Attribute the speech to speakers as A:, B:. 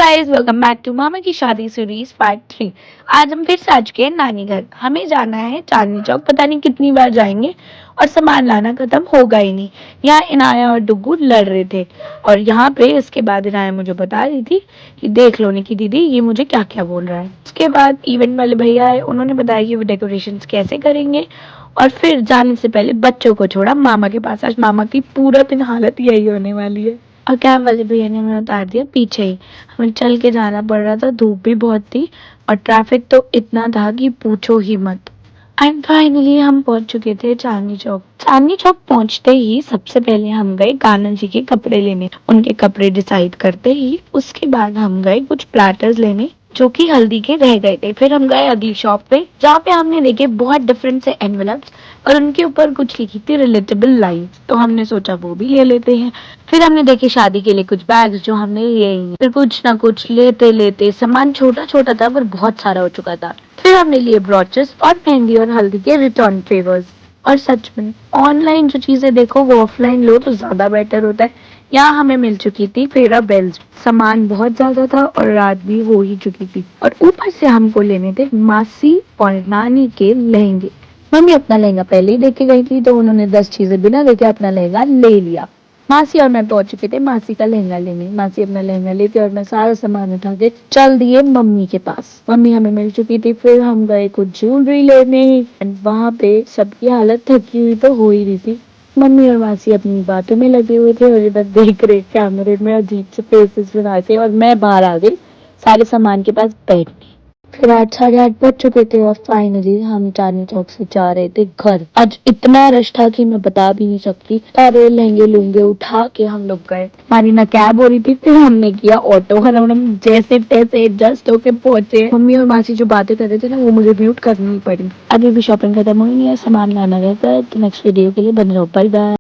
A: Guys, welcome back to मामा की शादी series part 3। आज हम फिर से आ चुके हैं नानी घर। हमें जाना है चांदनी चौक। पता नहीं कितनी बार जाएंगे और सामान लाना खत्म होगा ही नहीं। यहाँ इनाया और डुगू लड़ रहे थे और यहाँ पे इसके बाद इनाया मुझे बता रही थी कि देख लो निकी दीदी ये मुझे क्या क्या बोल रहा है। उसके बाद इवेंट वाले भैया आए, उन्होंने बताया कि वो डेकोरेशन कैसे करेंगे और फिर जाने से पहले बच्चों को छोड़ा मामा के पास। आज मामा की पूरा दिन हालत यही होने वाली है। और कैब वाले भैया ने हमें उतार दिया पीछे ही। हमें चल के जाना पड़ रहा था, धूप भी बहुत थी और ट्रैफिक तो इतना था कि पूछो ही मत। एंड फाइनली हम पहुंच चुके थे चांदनी चौक। चांदनी चौक पहुंचते ही सबसे पहले हम गए कान्हा जी के कपड़े लेने। उनके कपड़े डिसाइड करते ही उसके बाद हम गए कुछ प्लेटर्स लेने जो कि हल्दी के रह गए थे। फिर हम गए अगली शॉप पे जहाँ पे हमने देखे बहुत डिफरेंट से एनवेलप्स और उनके ऊपर कुछ लिखी थी रिलेटेबल लाइन्स, तो हमने सोचा वो भी ले लेते हैं। फिर हमने देखे शादी के लिए कुछ बैग्स जो हमने लिए ही। फिर कुछ ना कुछ लेते लेते सामान छोटा छोटा था पर बहुत सारा हो चुका था। फिर हमने लिए ब्रॉचेस और मेहंदी और हल्दी के रिटर्न फेवर्स। और सच में ऑनलाइन जो चीजें देखो वो ऑफलाइन लो तो ज्यादा बेटर होता है। यहाँ हमें मिल चुकी थी फेरा बेल्स। सामान बहुत ज्यादा था और रात भी हो ही चुकी थी और ऊपर से हमको लेने थे मासी और नानी के लहंगे। मम्मी अपना लहंगा पहले ही देके गई थी तो उन्होंने 10 चीजें बिना देखे अपना लहंगा ले लिया। मासी और मैं पहुंच चुके थे मासी का लहंगा लेने। मासी अपना लहंगा लेती और मैं सारा सामान उठा के चल दिए मम्मी के पास। मम्मी हमें मिल चुकी थी। फिर हम गए कुछ ज्वेलरी लेने एंड वहां पे सबकी हालत थकी हुई तो हो ही रही थी। मम्मी और मासी अपनी बातों में लगे हुए थे और इधर देख रहे कैमरे में अजीब से फेसेस बनाए थे और मैं बाहर आ गई सारे सामान के पास बैठने। फिर 8 साढ़े 8 बज चुके थे और फाइनली हम चांदनी चौक से जा रहे थे घर। आज इतना रश था कि मैं बता भी नहीं सकती। सारे लहंगे लुंगे उठा के हम लोग गए। हमारी ना कैब हो रही थी, फिर हमने किया ऑटो और हम जैसे तैसे एडजस्ट होके पहुंचे। मम्मी और मासी जो बातें कर रहे थे ना वो मुझे म्यूट करनी पड़ी। अभी भी शॉपिंग खत्म हुई नहीं है, सामान लाना रहता है। तो नेक्स्ट वीडियो के लिए बने रहो। Bye bye.